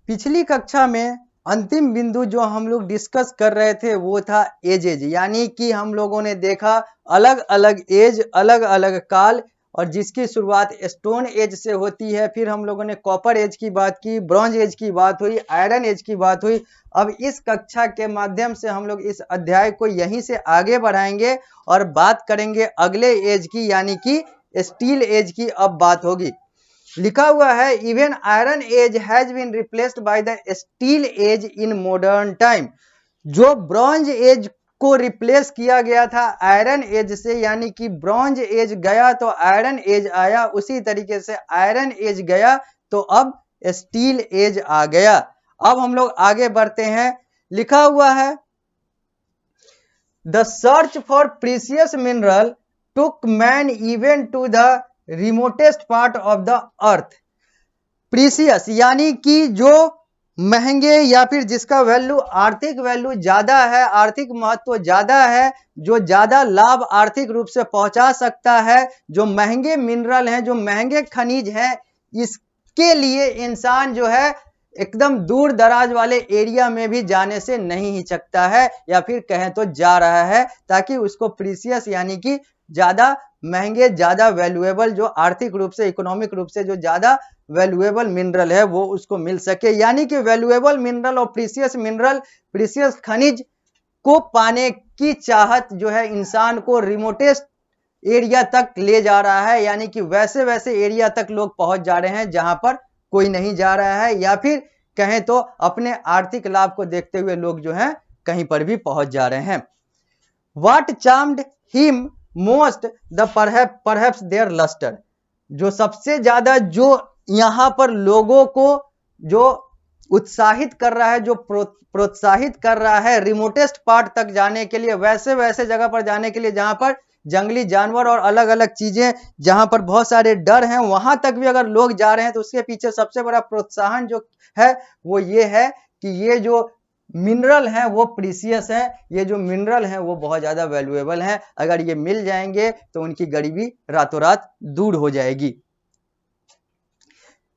पिछली कक्षा में अंतिम बिंदु जो हम लोग डिस्कस कर रहे थे वो था एजेज, यानी कि हम लोगों ने देखा अलग अलग एज, अलग अलग काल, और जिसकी शुरुआत स्टोन एज से होती है। फिर हम लोगों ने कॉपर एज की बात की, ब्रॉन्ज एज की बात हुई, आयरन एज की बात हुई। अब इस कक्षा के माध्यम से हम लोग इस अध्याय को यहीं से आगे बढ़ाएंगे और बात करेंगे अगले एज की, यानी कि स्टील एज की अब बात होगी। लिखा हुआ है even iron age has been replaced by the steel age in modern time. जो ब्रॉन्ज एज को रिप्लेस किया गया था आयरन एज से, यानी कि ब्रॉन्ज एज गया तो आयरन एज आया, उसी तरीके से आयरन एज गया तो अब स्टील एज आ गया। अब हम लोग आगे बढ़ते हैं। लिखा हुआ है the search for precious mineral took man even to the remotest part of the earth. Precious यानी कि जो महंगे या फिर जिसका वैल्यू, आर्थिक वैल्यू ज्यादा है, आर्थिक महत्व ज्यादा है, जो ज्यादा लाभ आर्थिक रूप से पहुंचा सकता है, जो महंगे मिनरल हैं, जो महंगे खनिज हैं, इसके लिए इंसान जो है एकदम दूर दराज वाले एरिया में भी जाने से नहीं हिचकता है, या फिर कहें तो जा रहा है, ताकि उसको प्रीसियस यानी कि ज्यादा महंगे, ज्यादा वैल्यूएबल, जो आर्थिक रूप से, इकोनॉमिक रूप से जो ज्यादा वैल्यूएबल मिनरल है वो उसको मिल सके। यानी कि वैल्यूएबल मिनरल और प्रीसियस मिनरल, प्रीसियस खनिज को पाने की चाहत जो है इंसान को रिमोटेस्ट एरिया तक ले जा रहा है, यानी कि वैसे वैसे एरिया तक लोग पहुंच जा रहे हैं जहां पर कोई नहीं जा रहा है, या फिर कहें तो अपने आर्थिक लाभ को देखते हुए लोग जो है कहीं पर भी पहुंच जा रहे हैं। What charmed him most the perhaps their luster। जो सबसे ज्यादा जो यहाँ पर लोगों को जो उत्साहित कर रहा है, जो प्रोत्साहित कर रहा है रिमोटेस्ट पार्ट तक जाने के लिए, वैसे वैसे जगह पर जाने के लिए जहां पर जंगली जानवर और अलग अलग चीजें, जहां पर बहुत सारे डर हैं, वहां तक भी अगर लोग जा रहे हैं तो उसके पीछे सबसे बड़ा प्रोत्साहन जो है वो ये है कि ये जो मिनरल है वो प्रीसियस है, ये जो मिनरल है वो बहुत ज्यादा वैल्यूएबल है, अगर ये मिल जाएंगे तो उनकी गरीबी रातों रात दूर हो जाएगी।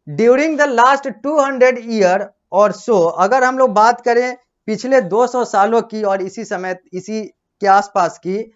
ड्यूरिंग द लास्ट 200 ईयर और सो, अगर हम लोग बात करें पिछले 200 सालों की और इसी समय इसी के आसपास की,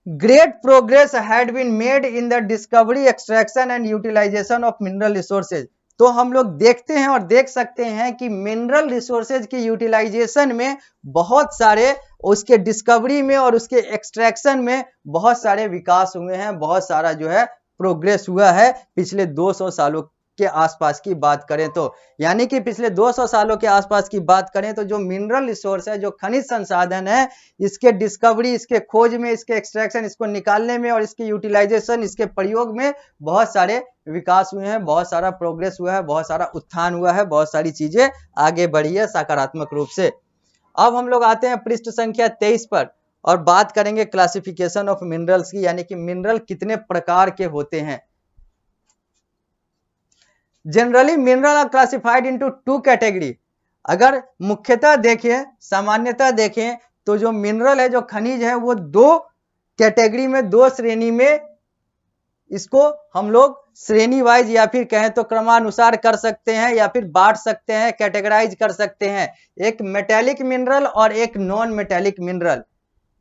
great progress had been made in the discovery, extraction and utilisation of mineral resources. तो हम लोग देखते हैं और देख सकते हैं कि मिनरल रिसोर्सेज के यूटिलाइजेशन में बहुत सारे, उसके डिस्कवरी में और उसके एक्सट्रैक्शन में बहुत सारे विकास हुए हैं, बहुत सारा जो है प्रोग्रेस हुआ है पिछले 200 सालों के आसपास की बात करें तो। यानी कि पिछले 200 सालों के आसपास की बात करें तो जो मिनरल रिसोर्स है, जो खनिज संसाधन है, इसके डिस्कवरी, इसके खोज में, इसके एक्सट्रैक्शन, इसको निकालने में और इसके यूटिलाइजेशन, इसके प्रयोग में बहुत सारे विकास हुए हैं, बहुत सारा प्रोग्रेस हुआ है, बहुत सारा उत्थान हुआ है, बहुत सारी चीजें आगे बढ़ी है सकारात्मक रूप से। अब हम लोग आते हैं पृष्ठ संख्या 23 पर और बात करेंगे क्लासिफिकेशन ऑफ मिनरल्स की, यानी कि मिनरल कितने प्रकार के होते हैं। Generally mineral are classified into 2 category. अगर मुख्यतः देखें, सामान्यतः देखें तो जो मिनरल है, जो खनिज है, वो 2 कैटेगरी में, 2 श्रेणी में इसको हम लोग श्रेणी वाइज या फिर कहें तो क्रमानुसार कर सकते हैं, या फिर बांट सकते हैं, कैटेगराइज कर सकते हैं। एक मेटेलिक मिनरल और एक नॉन मेटेलिक मिनरल,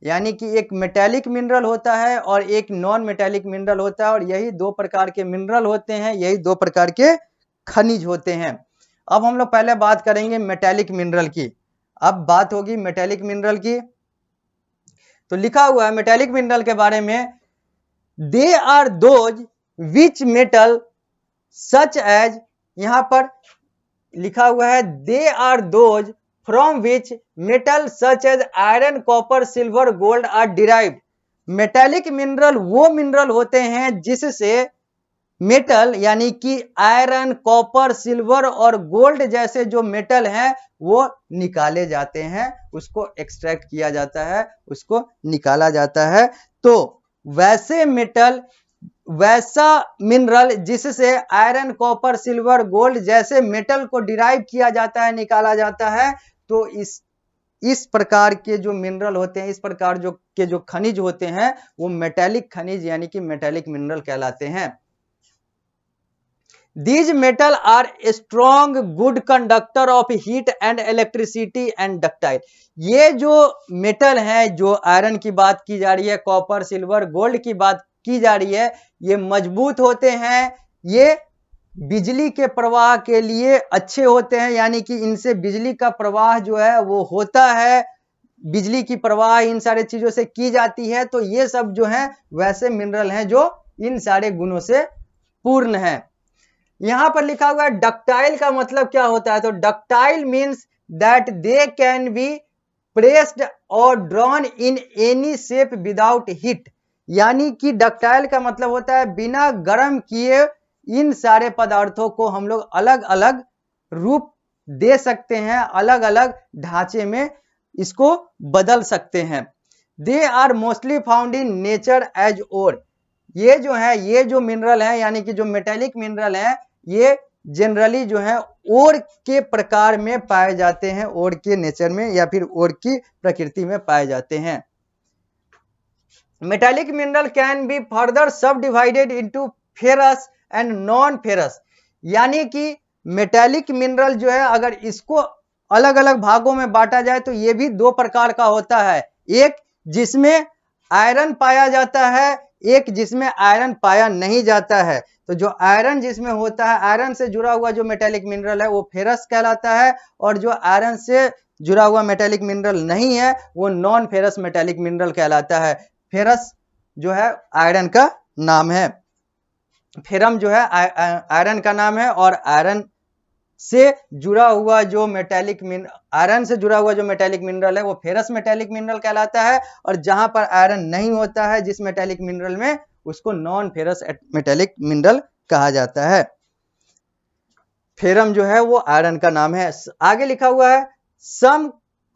यानी कि एक मेटेलिक मिनरल होता है और एक नॉन मेटेलिक मिनरल होता है, और यही 2 प्रकार के मिनरल होते हैं, यही 2 प्रकार के खनिज होते हैं। अब हम लोग पहले बात करेंगे मेटेलिक मिनरल की। अब बात होगी मेटेलिक मिनरल की, तो लिखा हुआ है मेटेलिक मिनरल के बारे में, they are those which metal such as, यहां पर लिखा हुआ है they are those from which metal such as iron, copper, silver, gold are derived. Metallic mineral वो मिनरल होते हैं जिससे मेटल यानी कि आयरन, कॉपर, सिल्वर और गोल्ड जैसे जो मेटल हैं वो निकाले जाते हैं, उसको एक्सट्रैक्ट किया जाता है, उसको निकाला जाता है। तो वैसे मेटल, वैसा मिनरल जिससे आयरन, कॉपर, सिल्वर, गोल्ड जैसे मेटल को डिराइव किया जाता है, निकाला जाता है, तो इस प्रकार के जो मिनरल होते हैं, इस प्रकार जो खनिज होते हैं वो मेटेलिक खनिज यानी कि मेटेलिक मिनरल कहलाते हैं। These metal are strong good conductor of heat and electricity and ductile. ये जो मेटल है, जो आयरन की बात की जा रही है, कॉपर, सिल्वर, गोल्ड की बात की जा रही है, ये मजबूत होते हैं, ये बिजली के प्रवाह के लिए अच्छे होते हैं, यानी कि इनसे बिजली का प्रवाह जो है वो होता है, बिजली की प्रवाह इन सारे चीजों से की जाती है। तो ये सब जो है वैसे मिनरल हैं जो इन सारे गुणों से पूर्ण है। यहां पर लिखा हुआ है डक्टाइल का मतलब क्या होता है, तो ductile means that they can be pressed और drawn in any shape without heat. यानी कि डक्टाइल का मतलब होता है बिना गर्म किए इन सारे पदार्थों को हम लोग अलग अलग रूप दे सकते हैं, अलग अलग ढांचे में इसको बदल सकते हैं। They are mostly found in nature as ore. ये जो है, ये जो मिनरल है यानी कि जो मेटेलिक मिनरल है, ये जनरली जो है ओर के प्रकार में पाए जाते हैं, ओर के नेचर में या फिर ओर की प्रकृति में पाए जाते हैं। Metallic mineral can be further subdivided into ferrous and non ferrous. यानी कि मेटेलिक मिनरल जो है अगर इसको अलग अलग भागों में बांटा जाए तो ये भी दो प्रकार का होता है, एक जिसमें आयरन पाया जाता है, एक जिसमें आयरन पाया नहीं जाता है। तो जो आयरन जिसमें होता है, आयरन से जुड़ा हुआ जो मेटेलिक मिनरल है वो फेरस कहलाता है, और जो आयरन से जुड़ा हुआ मेटेलिक मिनरल नहीं है वो नॉन फेरस मेटेलिक मिनरल कहलाता है। फेरस जो है आयरन का नाम है, फेरम जो है आयरन का नाम है, और आयरन से जुड़ा हुआ जो मेटेलिक आयरन से जुड़ा हुआ जो मेटेलिक मिनरल है वो फेरस मेटेलिक मिनरल कहलाता है, और जहां पर आयरन नहीं होता है जिस मेटेलिक मिनरल में, उसको नॉन फेरस मेटेलिक मिनरल कहा जाता है। फेरम जो है वो आयरन का नाम है। आगे लिखा हुआ है some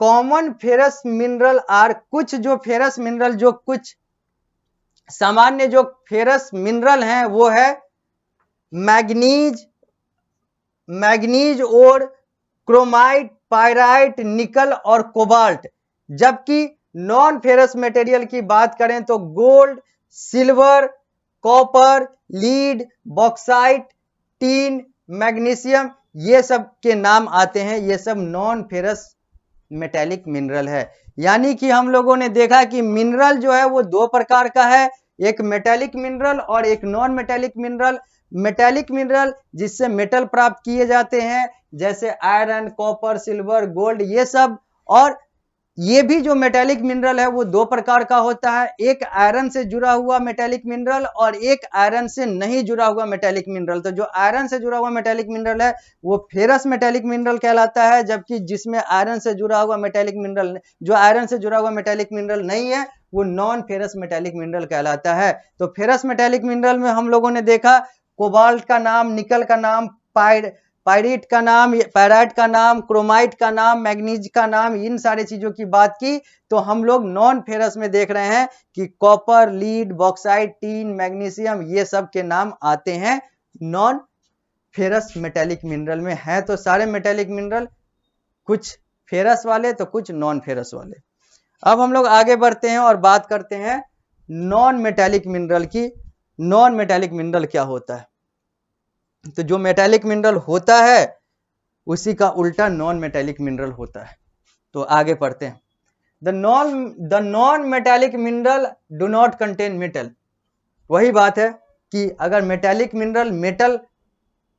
common ferrous mineral are. कुछ जो फेरस मिनरल, जो कुछ सामान्य जो फेरस मिनरल हैं वो है मैग्नीज, मैग्नीज और क्रोमाइट, पायराइट, निकल और कोबाल्ट। जबकि नॉन फेरस मटेरियल की बात करें तो gold, silver, copper, lead, bauxite, tin, magnesium, ये सब के नाम आते हैं। ये सब नॉन फेरस मेटेलिक मिनरल है। यानी कि हम लोगों ने देखा कि मिनरल जो है वो दो प्रकार का है, एक मेटेलिक मिनरल और एक non metallic mineral. Metallic mineral जिससे मेटल प्राप्त किए जाते हैं, जैसे आयरन, कॉपर, सिल्वर, गोल्ड, ये सब। और ये भी जो मेटेलिक मिनरल है वो दो प्रकार का होता है, एक आयरन से जुड़ा हुआ मेटेलिक मिनरल और एक आयरन से नहीं जुड़ा हुआ मेटेलिक मिनरल। तो जो आयरन से जुड़ा हुआ मेटेलिक मिनरल है वो फेरस मेटेलिक मिनरल कहलाता है, जबकि जिसमें आयरन से जुड़ा हुआ मेटेलिक मिनरल, जो आयरन से जुड़ा हुआ मेटेलिक मिनरल नहीं है, वो नॉन फेरस मेटेलिक मिनरल कहलाता है। तो फेरस मेटेलिक मिनरल में हम लोगों ने देखा कोबाल्ट का नाम, निकल का नाम, पायरीट का नाम, पैराइट का नाम, क्रोमाइट का नाम, मैग्नीज का नाम, इन सारी चीजों की बात की। तो हम लोग नॉन फेरस में देख रहे हैं कि copper, lead, bauxite, tin, magnesium, ये सब के नाम आते हैं नॉन फेरस मेटेलिक मिनरल में। है तो सारे मेटेलिक मिनरल कुछ फेरस वाले तो कुछ नॉन फेरस वाले। अब हम लोग आगे बढ़ते हैं और बात करते हैं नॉन मेटेलिक मिनरल की। नॉन मेटेलिक मिनरल क्या होता है? तो जो मेटेलिक मिनरल होता है उसी का उल्टा नॉन मेटेलिक मिनरल होता है। तो आगे पढ़ते हैं। The non metallic mineral do not contain metal. वही बात है कि अगर मेटेलिक मिनरल मेटल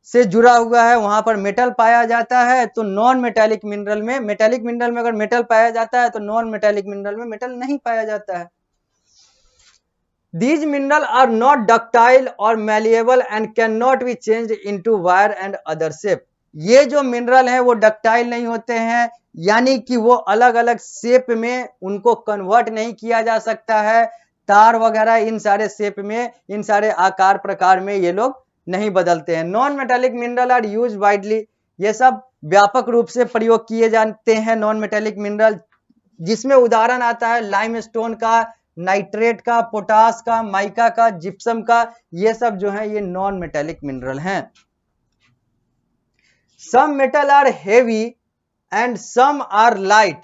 से जुड़ा हुआ है, वहां पर मेटल पाया जाता है, तो नॉन मेटेलिक मिनरल में, मेटेलिक मिनरल में अगर मेटल पाया जाता है तो नॉन मेटेलिक मिनरल में मेटल नहीं पाया जाता है। These minerals are not ductile or malleable and cannot be changed into wire and other shape. ये जो मिनरल है वो डक्टाइल नहीं होते हैं, यानी कि वो अलग अलग शेप में उनको कन्वर्ट नहीं किया जा सकता है। तार वगैरह इन सारे शेप में, इन सारे आकार प्रकार में ये लोग नहीं बदलते हैं। Non metallic mineral are use widely. ये सब व्यापक रूप से प्रयोग किए जाते हैं नॉन मेटेलिक मिनरल, जिसमें उदाहरण आता है लाइमस्टोन का, नाइट्रेट का, पोटास का, माइका का, जिप्सम का। ये सब जो है ये नॉन मेटेलिक मिनरल हैं। Some metal are heavy and some are light.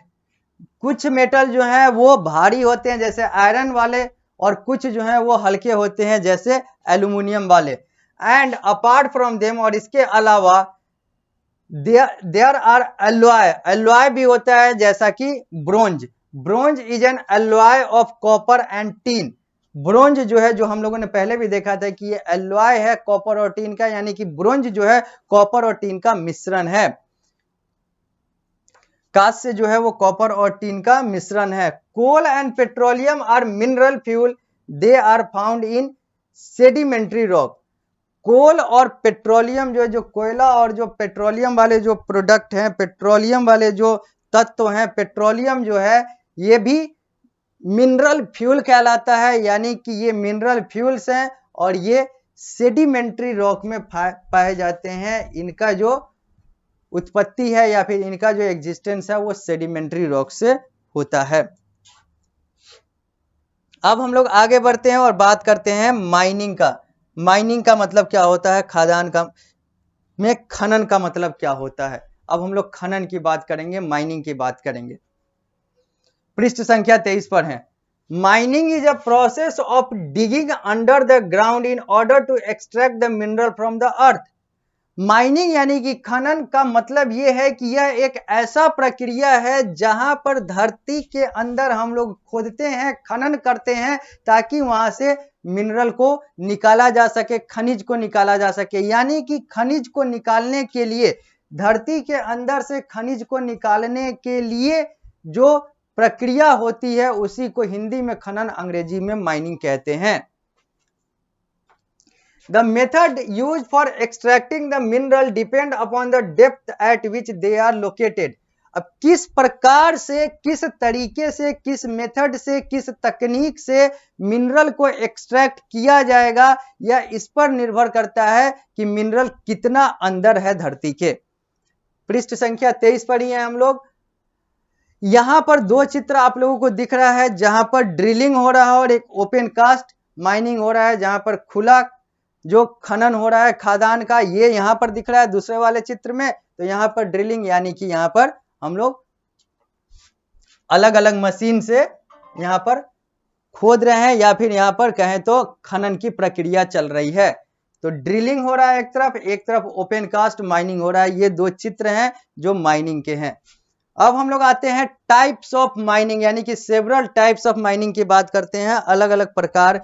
कुछ मेटल जो है वो भारी होते हैं जैसे आयरन वाले, और कुछ जो है वो हल्के होते हैं जैसे एल्यूमिनियम वाले। एंड अपार्ट फ्रॉम देम, और इसके अलावा देयर आर एलॉय, एलॉय भी होता है जैसा कि bronze, bronze is an alloy of copper and teen, bronze जो है, जो हम लोगों ने पहले भी देखा था कि ये एलॉय है कॉपर और टीन का, यानी कि ब्रोंज जो है कॉपर और टीन का मिश्रण है, कांच से जो है वो कॉपर और टीन का मिश्रण है। Coal and petroleum are mineral fuel, they are found in sedimentary rock, coal और पेट्रोलियम जो है, जो कोयला और जो पेट्रोलियम वाले जो प्रोडक्ट हैं, पेट्रोलियम वाले जो तत्व हैं, पेट्रोलियम जो है ये भी मिनरल फ्यूल कहलाता है, यानी कि ये मिनरल फ्यूल्स हैं और ये सेडिमेंट्री रॉक में पाए जाते हैं, इनका जो उत्पत्ति है या फिर इनका जो एग्जिस्टेंस है वो सेडिमेंट्री रॉक से होता है। अब हम लोग आगे बढ़ते हैं और बात करते हैं माइनिंग का। माइनिंग का मतलब क्या होता है, खादान का में खनन का मतलब क्या होता है। अब हम लोग खनन की बात करेंगे, माइनिंग की बात करेंगे। पृष्ठ संख्या 23 पर है। Mining is a process of digging under the ground in order to extract the mineral from the earth. Mining यानी कि खनन का मतलब यह है कि यह एक ऐसा प्रक्रिया है जहां पर धरती के अंदर हम लोग खोदते हैं, खनन करते हैं, ताकि वहां से मिनरल को निकाला जा सके, खनिज को निकाला जा सके। यानी कि खनिज को निकालने के लिए, धरती के अंदर से खनिज को निकालने के लिए जो प्रक्रिया होती है उसी को हिंदी में खनन, अंग्रेजी में माइनिंग कहते हैं। The method used for extracting the mineral depend upon the depth at which they are located. अब किस प्रकार से, किस तरीके से, किस मेथड से, किस तकनीक से मिनरल को एक्सट्रैक्ट किया जाएगा, यह इस पर निर्भर करता है कि मिनरल कितना अंदर है धरती के। पृष्ठ संख्या 23 पर ही है हम लोग। यहां पर दो चित्र आप लोगों को दिख रहा है, जहां पर ड्रिलिंग हो रहा है और एक ओपन कास्ट माइनिंग हो रहा है, जहां पर खुला जो खनन हो रहा है खादान का, ये यहां पर दिख रहा है दूसरे वाले चित्र में। तो यहां पर ड्रिलिंग यानी कि यहां पर हम लोग अलग अलग मशीन से यहां पर खोद रहे हैं, या फिर यहां पर कहें तो खनन की प्रक्रिया चल रही है। तो ड्रिलिंग हो रहा है एक तरफ ओपन कास्ट माइनिंग हो रहा है। ये दो चित्र हैं जो माइनिंग के हैं। अब हम लोग आते हैं टाइप्स ऑफ माइनिंग, यानी कि सेवरल टाइप्स ऑफ माइनिंग की बात करते हैं। अलग अलग प्रकार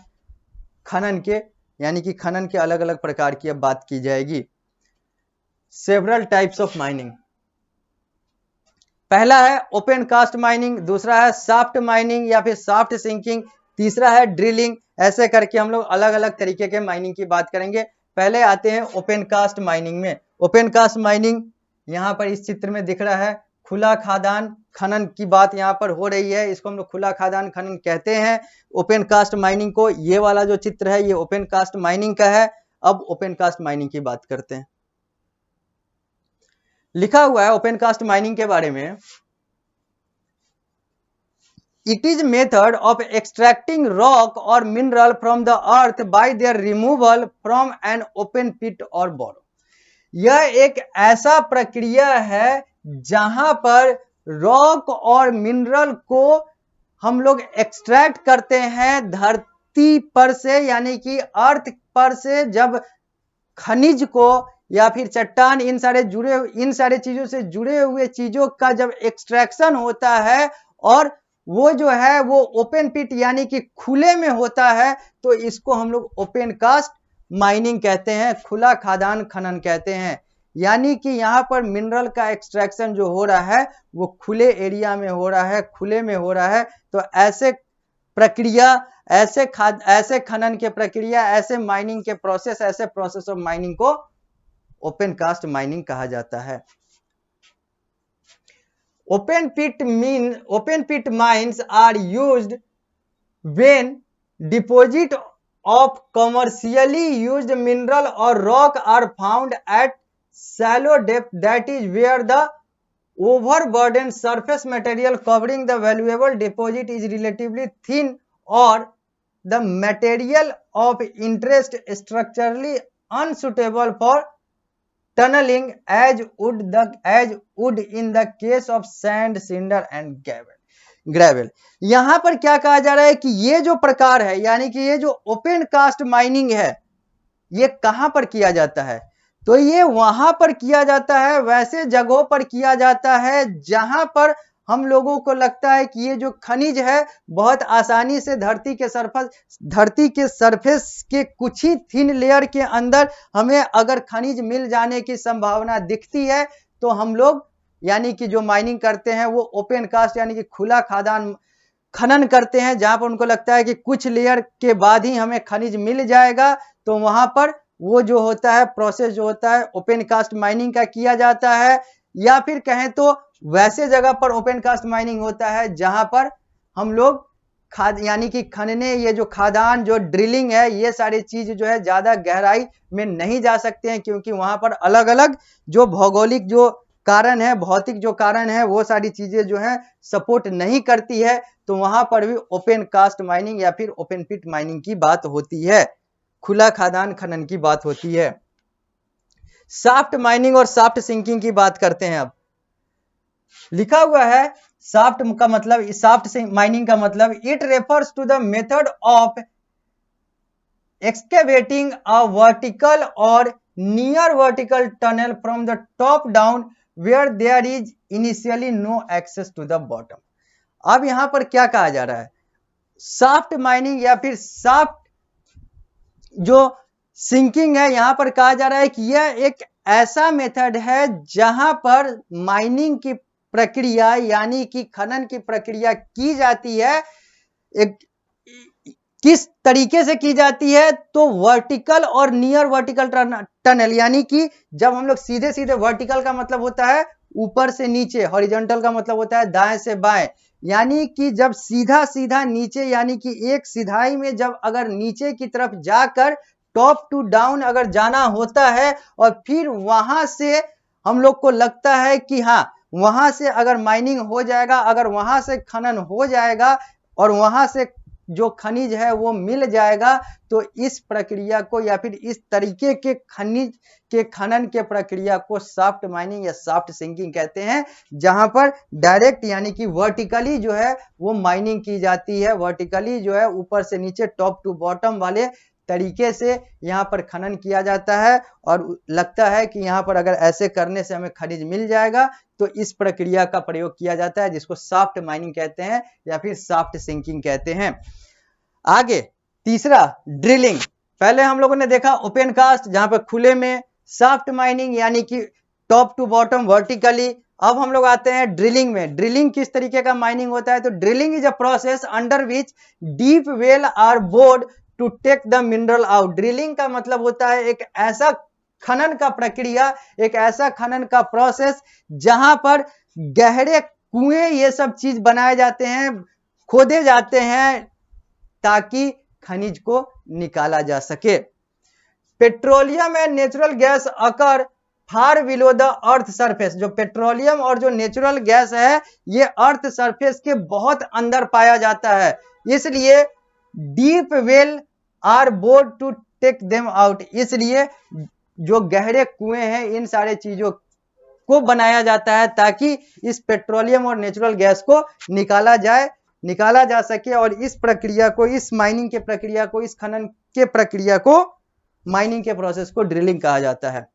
खनन के, यानी कि खनन के अलग अलग प्रकार की अब बात की जाएगी। सेवरल टाइप्स ऑफ माइनिंग, पहला है ओपन कास्ट माइनिंग, दूसरा है सॉफ्ट माइनिंग या फिर सॉफ्ट सिंकिंग, तीसरा है ड्रिलिंग। ऐसे करके हम लोग अलग अलग तरीके के माइनिंग की बात करेंगे। पहले आते हैं ओपन कास्ट माइनिंग में। ओपन कास्ट माइनिंग यहां पर इस चित्र में दिख रहा है, खुला खादान खनन की बात यहां पर हो रही है, इसको हम लोग खुला खादान खनन कहते हैं ओपन कास्ट माइनिंग को। ये वाला जो चित्र है ये ओपन कास्ट माइनिंग का है। अब ओपन कास्ट माइनिंग की बात करते हैं। लिखा हुआ है ओपन कास्ट माइनिंग के बारे में, it is method of extracting rock और mineral from the earth by their removal from an open pit और बोरो। यह एक ऐसा प्रक्रिया है जहां पर रॉक और मिनरल को हम लोग एक्सट्रैक्ट करते हैं धरती पर से, यानी कि अर्थ पर से। जब खनिज को या फिर चट्टान, इन सारे चीजों से जुड़े हुए चीजों का जब एक्सट्रैक्शन होता है और वो जो है वो ओपन पिट यानी कि खुले में होता है, तो इसको हम लोग ओपन कास्ट माइनिंग कहते हैं, खुला खादान खनन कहते हैं। यानी कि यहाँ पर मिनरल का एक्सट्रैक्शन जो हो रहा है वो खुले एरिया में हो रहा है, खुले में हो रहा है। तो ऐसे प्रक्रिया, ऐसे खनन के प्रक्रिया, ऐसे माइनिंग के प्रोसेस, ऐसे प्रोसेस ऑफ माइनिंग को ओपन कास्ट माइनिंग कहा जाता है। Open pit mines are used when deposit of commercially used mineral और rock are found at shallow depth, that is where the overburdened surface material covering the valuable deposit is relatively thin or the material of interest structurally unsuitable for tunneling as would in the case of sand, cinder and gravel। यहां पर क्या कहा जा रहा है कि ये जो प्रकार है, यानी कि ये जो ओपन कास्ट माइनिंग है, ये कहां पर किया जाता है? तो ये वहां पर किया जाता है, वैसे जगहों पर किया जाता है जहां पर हम लोगों को लगता है कि ये जो खनिज है बहुत आसानी से धरती के सरफेस के कुछ ही थिन लेयर के अंदर हमें अगर खनिज मिल जाने की संभावना दिखती है तो हम लोग यानी कि जो माइनिंग करते हैं वो ओपन कास्ट यानी कि खुला खादान खनन करते हैं, जहां पर उनको लगता है कि कुछ लेयर के बाद ही हमें खनिज मिल जाएगा। तो वहां पर वो जो होता है प्रोसेस जो होता है ओपन कास्ट माइनिंग का किया जाता है, या फिर कहें तो वैसे जगह पर ओपन कास्ट माइनिंग होता है जहां पर हम लोग खाद यानी कि खनने, ये जो खादान जो ड्रिलिंग है, ये सारी चीज जो है ज्यादा गहराई में नहीं जा सकते हैं, क्योंकि वहां पर अलग अलग जो भौगोलिक जो कारण है, भौतिक जो कारण है, वो सारी चीजें जो है सपोर्ट नहीं करती है। तो वहां पर भी ओपन कास्ट माइनिंग या फिर ओपन पिट माइनिंग की बात होती है, खुला खादान खनन की बात होती है। शाफ्ट माइनिंग और शाफ्ट सिंकिंग की बात करते हैं। अब लिखा हुआ है शाफ्ट का मतलब, शाफ्ट माइनिंग का मतलब it refers to the method of excavating a vertical or near vertical tunnel from the top down where there is initially no access to the bottom। अब यहां पर क्या कहा जा रहा है? शाफ्ट माइनिंग या फिर शाफ्ट जो सिंकिंग है, यहां पर कहा जा रहा है कि यह एक ऐसा मेथड है जहां पर माइनिंग की प्रक्रिया यानी कि खनन की प्रक्रिया की जाती है। एक किस तरीके से की जाती है? तो वर्टिकल और नियर वर्टिकल टनल, यानी कि जब हम लोग सीधे सीधे, वर्टिकल का मतलब होता है ऊपर से नीचे, हॉरिजॉन्टल का मतलब होता है दाएं से बाएं, यानी कि जब सीधा सीधा नीचे यानी कि एक सिधाई में जब अगर नीचे की तरफ जाकर टॉप टू डाउन अगर जाना होता है और फिर वहां से हम लोग को लगता है कि हाँ वहां से अगर माइनिंग हो जाएगा, अगर वहां से खनन हो जाएगा और वहां से जो खनिज है वो मिल जाएगा, तो इस प्रक्रिया को या फिर इस तरीके के खनिज के खनन के प्रक्रिया को शाफ्ट माइनिंग या शाफ्ट सिंकिंग कहते हैं, जहां पर डायरेक्ट यानी कि वर्टिकली जो है वो माइनिंग की जाती है। वर्टिकली जो है ऊपर से नीचे टॉप टू बॉटम वाले तरीके से यहाँ पर खनन किया जाता है और लगता है कि यहाँ पर अगर ऐसे करने से हमें खनिज मिल जाएगा, तो इस प्रक्रिया का प्रयोग किया जाता है जिसको शाफ्ट माइनिंग कहते हैं या फिर शाफ्ट सिंकिंग कहते हैं। आगे तीसरा ड्रिलिंग। पहले हम लोगों ने देखा ओपन कास्ट जहां पर खुले में, शाफ्ट माइनिंग यानी कि टॉप टू बॉटम वर्टिकली। अब हम लोग आते हैं ड्रिलिंग में। ड्रिलिंग किस तरीके का माइनिंग होता है? तो drilling is a process under which deep well are bored to take the mineral out. Drilling का मतलब होता है एक ऐसा खनन का प्रक्रिया, एक ऐसा खनन का प्रोसेस जहां पर गहरे कुएं ये सब चीज बनाए जाते हैं, खोदे जाते हैं ताकि खनिज को निकाला जा सके। Petroleum and natural gas occur far below the earth surface. जो पेट्रोलियम और जो नेचुरल गैस है ये अर्थ सरफेस के बहुत अंदर पाया जाता है, इसलिए deep well are bored to take them out. इसलिए जो गहरे कुएं हैं इन सारे चीजों को बनाया जाता है ताकि इस पेट्रोलियम और नेचुरल गैस को निकाला जा सके, और इस प्रक्रिया को, इस माइनिंग के प्रक्रिया को, इस खनन के प्रक्रिया को, माइनिंग के प्रोसेस को ड्रिलिंग कहा जाता है।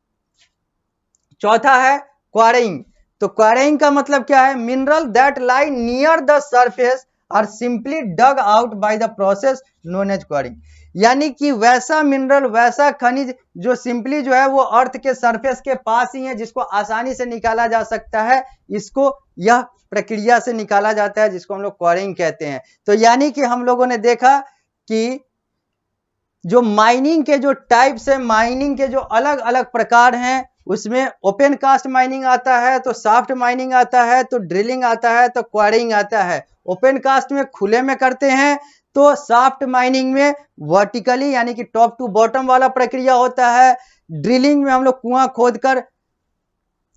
चौथा है क्वारीइंग। तो क्वारीइंग का मतलब क्या है? Mineral that lie near the surface are simply dug out by the process known as quarrying. यानी कि वैसा मिनरल, वैसा खनिज जो सिंपली जो है वो अर्थ के सरफेस के पास ही है, जिसको आसानी से निकाला जा सकता है, इसको यह प्रक्रिया से निकाला जाता है जिसको हम लोग क्वारीइंग कहते हैं। तो यानी कि हम लोगों ने देखा कि जो माइनिंग के जो टाइप्स है, माइनिंग के जो अलग अलग प्रकार हैं, उसमें ओपन कास्ट माइनिंग आता है, तो शाफ्ट माइनिंग आता है, तो ड्रिलिंग आता है, तो क्वारीइंग आता है। ओपन कास्ट में खुले में करते हैं, तो शाफ्ट माइनिंग में वर्टिकली यानी कि टॉप टू बॉटम वाला प्रक्रिया होता है। ड्रिलिंग में हम लोग कुआं खोदकर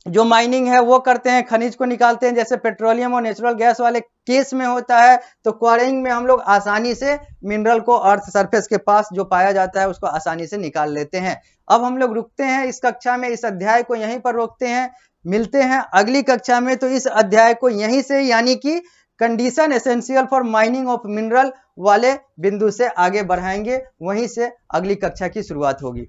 जो माइनिंग है वो करते हैं, खनिज को निकालते हैं, जैसे पेट्रोलियम और नेचुरल गैस वाले केस में होता है। तो क्वारीइंग में हम लोग आसानी से मिनरल को अर्थ सरफेस के पास जो पाया जाता है उसको आसानी से निकाल लेते हैं। अब हम लोग रुकते हैं इस कक्षा में, इस अध्याय को यहीं पर रोकते हैं। मिलते हैं अगली कक्षा में, तो इस अध्याय को यहीं से यानी कि condition essential for mining of mineral वाले बिंदु से आगे बढ़ाएंगे, वहीं से अगली कक्षा की शुरुआत होगी।